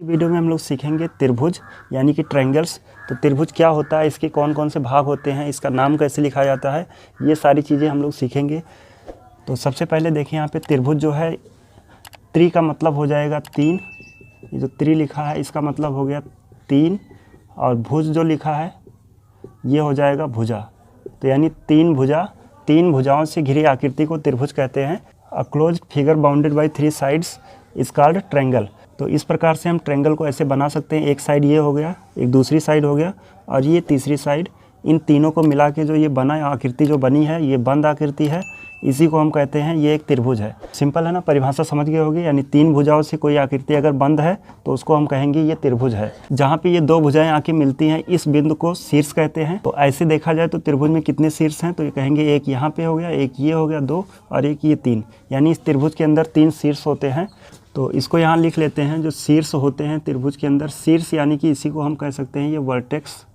Video में हम लोग सीखेंगे त्रिभुज यानी कि ट्रायंगल्स। तो त्रिभुज क्या होता है, इसके कौन कौन से भाग होते हैं, इसका नाम कैसे लिखा जाता है, ये सारी चीज़ें हम लोग सीखेंगे। तो सबसे पहले देखिए यहाँ पे त्रिभुज जो है, त्रि का मतलब हो जाएगा तीन। ये जो त्रि लिखा है इसका मतलब हो गया तीन, और भुज जो लिखा है ये हो जाएगा भुजा। तो यानी तीन भुजाओं से घिरी आकृति को त्रिभुज कहते हैं। A closed figure bounded by three sides is called triangle. तो इस प्रकार से हम ट्रायंगल को ऐसे बना सकते हैं। एक साइड ये हो गया, एक दूसरी साइड हो गया, और ये तीसरी साइड। इन तीनों को मिला के जो ये बना आकृति जो बनी है, ये बंद आकृति है, इसी को हम कहते हैं ये एक त्रिभुज है। सिंपल है ना, परिभाषा समझ गए होगी। यानी तीन भुजाओं से कोई आकृति अगर बंद है तो उसको हम कहेंगे ये त्रिभुज है। जहाँ पे ये दो भुजाएं आके मिलती हैं, इस बिंदु को शीर्ष कहते हैं। तो ऐसे देखा जाए तो त्रिभुज में कितने शीर्ष हैं, तो ये कहेंगे एक यहाँ पे हो गया, एक ये हो गया दो, और एक ये तीन। यानी इस त्रिभुज के अंदर तीन शीर्ष होते हैं। तो इसको यहाँ लिख लेते हैं, जो शीर्ष होते हैं त्रिभुज के अंदर। शीर्ष यानी कि इसी को हम कह सकते हैं ये वर्टेक्स।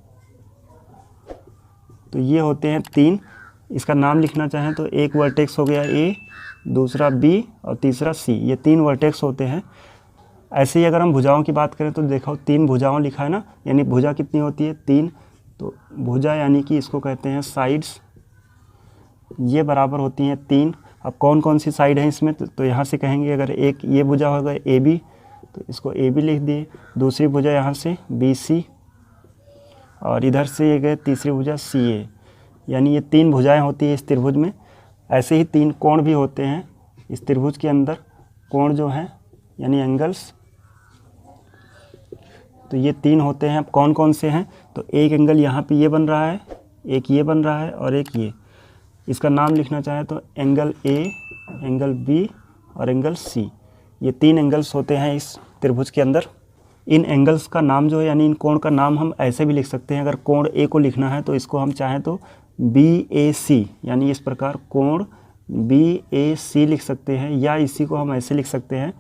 तो ये होते हैं तीन। इसका नाम लिखना चाहें तो एक वर्टेक्स हो गया ए, दूसरा बी और तीसरा सी। ये तीन वर्टेक्स होते हैं। ऐसे ही अगर हम भुजाओं की बात करें तो देखो तीन भुजाओं लिखा है ना, यानी भुजा कितनी होती है, तीन। तो भुजा यानी कि इसको कहते हैं साइड्स, ये बराबर होती हैं तीन। अब कौन कौन सी साइड है इसमें, तो यहाँ से कहेंगे अगर एक ये भुजा होगा ए बी, तो इसको ए बी लिख दिए। दूसरी भुजा यहाँ से बी सी, और इधर से ये गए तीसरी भुजा सी ए। यानी ये तीन भुजाएं होती है इस त्रिभुज में। ऐसे ही तीन कोण भी होते हैं इस त्रिभुज के अंदर। कोण जो हैं यानी एंगल्स, तो ये तीन होते हैं। अब कौन कौन से हैं, तो एक एंगल यहाँ पे ये बन रहा है, एक ये बन रहा है, और एक ये। इसका नाम लिखना चाहे तो एंगल ए, एंगल बी और एंगल सी। ये तीन एंगल्स होते हैं इस त्रिभुज के अंदर। इन एंगल्स का नाम जो है, यानी इन कोण का नाम हम ऐसे भी लिख सकते हैं। अगर कोण ए को लिखना है तो इसको हम चाहें तो बी ए सी, यानी इस प्रकार कोण बी ए सी लिख सकते हैं। या इसी को हम ऐसे लिख सकते हैं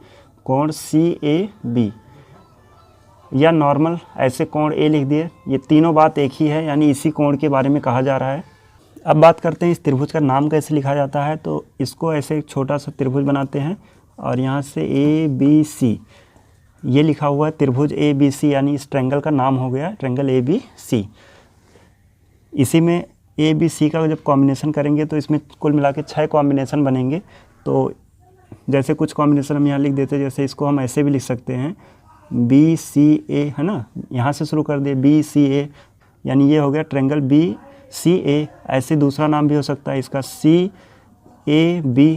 कोण सी ए बी, या नॉर्मल ऐसे कोण ए लिख दिए। ये तीनों बात एक ही है, यानी इसी कोण के बारे में कहा जा रहा है। अब बात करते हैं इस त्रिभुज का नाम कैसे लिखा जाता है। तो इसको ऐसे एक छोटा सा त्रिभुज बनाते हैं, और यहाँ से ए बी सी ये लिखा हुआ है, त्रिभुज ए बी सी, यानी इस ट्रायंगल का नाम हो गया ट्रायंगल ए बी सी। इसी में ए बी सी का जब कॉम्बिनेशन करेंगे तो इसमें कुल मिला के 6 कॉम्बिनेशन बनेंगे। तो जैसे कुछ कॉम्बिनेशन हम यहाँ लिख देते हैं, जैसे इसको हम ऐसे भी लिख सकते हैं बी सी ए, है ना, यहाँ से शुरू कर दे बी सी ए, यानी ये हो गया ट्रायंगल बी सी ए। ऐसे दूसरा नाम भी हो सकता है इसका सी ए बी,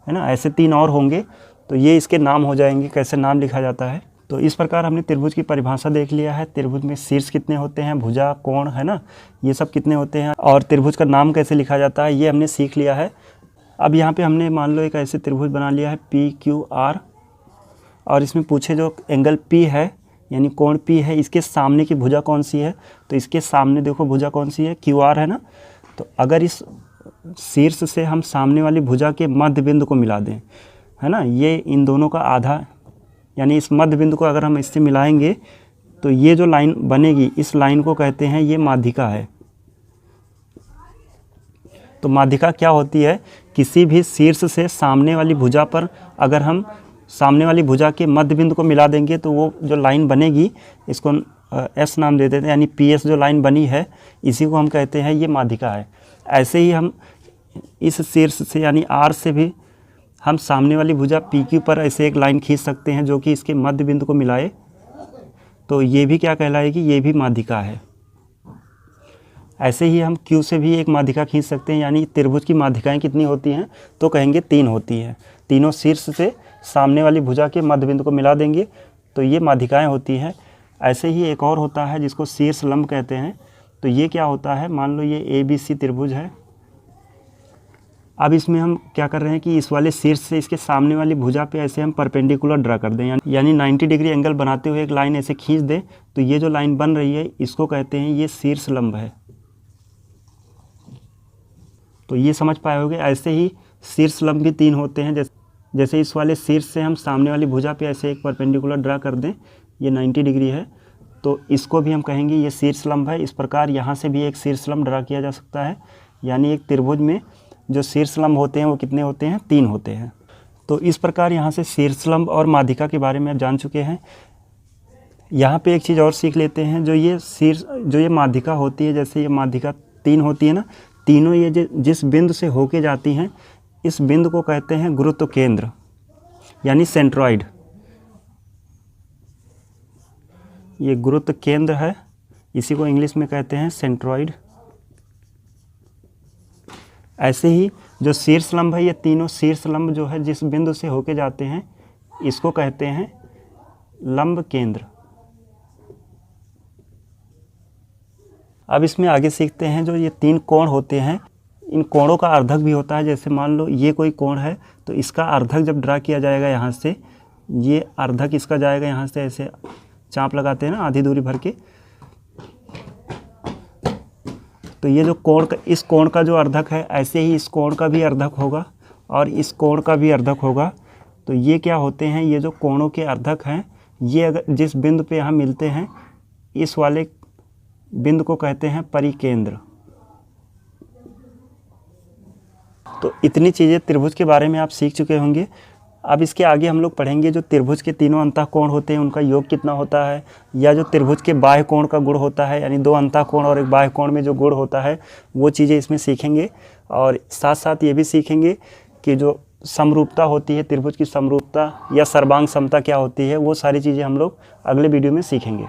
है ना। ऐसे तीन और होंगे, तो ये इसके नाम हो जाएंगे, कैसे नाम लिखा जाता है। तो इस प्रकार हमने त्रिभुज की परिभाषा देख लिया है। त्रिभुज में शीर्ष कितने होते हैं, भुजा, कोण, है ना, ये सब कितने होते हैं, और त्रिभुज का नाम कैसे लिखा जाता है, ये हमने सीख लिया है। अब यहाँ पे हमने मान लो एक ऐसे त्रिभुज बना लिया है पी क्यू आर, और इसमें पूछे जो एंगल पी है यानी कोण पी है, इसके सामने की भुजा कौन सी है, तो इसके सामने देखो भुजा कौन सी है, क्यू आर, है ना। तो अगर इस शीर्ष से हम सामने वाली भुजा के मध्य बिंदु को मिला दें, है ना, ये इन दोनों का आधा, यानी इस मध्य बिंदु को अगर हम इससे मिलाएंगे तो ये जो लाइन बनेगी, इस लाइन को कहते हैं ये माध्यिका है। तो माध्यिका क्या होती है, किसी भी शीर्ष से सामने वाली भुजा पर अगर हम सामने वाली भुजा के मध्य बिंदु को मिला देंगे तो वो जो लाइन बनेगी, इसको एस नाम दे देते हैं, यानी पी एस जो लाइन बनी है, इसी को हम कहते हैं ये माध्यिका है। ऐसे ही हम इस शीर्ष से यानी आर से भी हम सामने वाली भुजा पी क्यू पर ऐसे एक लाइन खींच सकते हैं जो कि इसके मध्य बिंदु को मिलाए, तो ये भी क्या कहलाएगी, ये भी माध्यिका है। ऐसे ही हम क्यू से भी एक माध्यिका खींच सकते हैं, यानी त्रिभुज की माध्यिकाएं कितनी होती हैं, तो कहेंगे तीन होती हैं। तीनों शीर्ष से सामने वाली भुजा के मध्य बिंदु को मिला देंगे तो ये माध्यिकाएं होती हैं। ऐसे ही एक और होता है जिसको शीर्ष लंब कहते हैं। तो ये क्या होता है, मान लो ये ए बी सी त्रिभुज है। अब इसमें हम क्या कर रहे हैं कि इस वाले शीर्ष से इसके सामने वाली भुजा पे ऐसे हम परपेंडिकुलर ड्रा कर दें, यानी 90 डिग्री एंगल बनाते हुए एक लाइन ऐसे खींच दें। तो ये जो लाइन बन रही है इसको कहते हैं ये शीर्ष लंब है। तो ये समझ पाए होंगे। ऐसे ही शीर्ष लंब भी तीन होते हैं। जैसे इस वाले शीर्ष से हम सामने वाली भुजा पे ऐसे एक परपेंडिकुलर ड्रा कर दें, ये 90 डिग्री है, तो इसको भी हम कहेंगे ये शीर्ष लंब है। इस प्रकार यहाँ से भी एक शीर्ष लंब ड्रा किया जा सकता है। यानी एक त्रिभुज में जो शीर्ष लंब होते हैं वो कितने होते हैं, तीन होते हैं। तो इस प्रकार यहाँ से शीर्ष लंब और माध्यिका के बारे में आप जान चुके हैं। यहाँ पे एक चीज़ और सीख लेते हैं, जो ये शीर्ष जो ये माध्यिका होती है, जैसे ये माध्यिका 3 होती है ना, तीनों ये जिस बिंदु से होके जाती हैं, इस बिंदु को कहते हैं गुरुत्व केंद्र यानी सेंट्रॉइड। ये गुरुत्व केंद्र है, इसी को इंग्लिश में कहते हैं सेंट्रॉइड। ऐसे ही जो शीर्ष लंब है, ये तीनों शीर्ष लंब जो है जिस बिंदु से होके जाते हैं, इसको कहते हैं लंब केंद्र। अब इसमें आगे सीखते हैं, जो ये 3 कोण होते हैं, इन कोणों का अर्धक भी होता है। जैसे मान लो ये कोई कोण है, तो इसका अर्धक जब ड्रा किया जाएगा यहाँ से, ये अर्धक इसका जाएगा यहाँ से, ऐसे चाप लगाते हैं ना आधी दूरी भर के, तो ये जो कोण का, इस कोण का जो अर्धक है, ऐसे ही इस कोण का भी अर्धक होगा और इस कोण का भी अर्धक होगा। तो ये क्या होते हैं, ये जो कोणों के अर्धक हैं, ये अगर जिस बिंदु पे यहाँ मिलते हैं, इस वाले बिंदु को कहते हैं परिकेंद्र। तो इतनी चीज़ें त्रिभुज के बारे में आप सीख चुके होंगे। अब इसके आगे हम लोग पढ़ेंगे जो त्रिभुज के तीनों अंतःकोण होते हैं, उनका योग कितना होता है, या जो त्रिभुज के बाह्य कोण का गुण होता है, यानी 2 अंतःकोण और एक बाह्य कोण में जो गुण होता है, वो चीज़ें इसमें सीखेंगे। और साथ साथ ये भी सीखेंगे कि जो समरूपता होती है, त्रिभुज की समरूपता या सर्वांग समता क्या होती है, वो सारी चीज़ें हम लोग अगले वीडियो में सीखेंगे।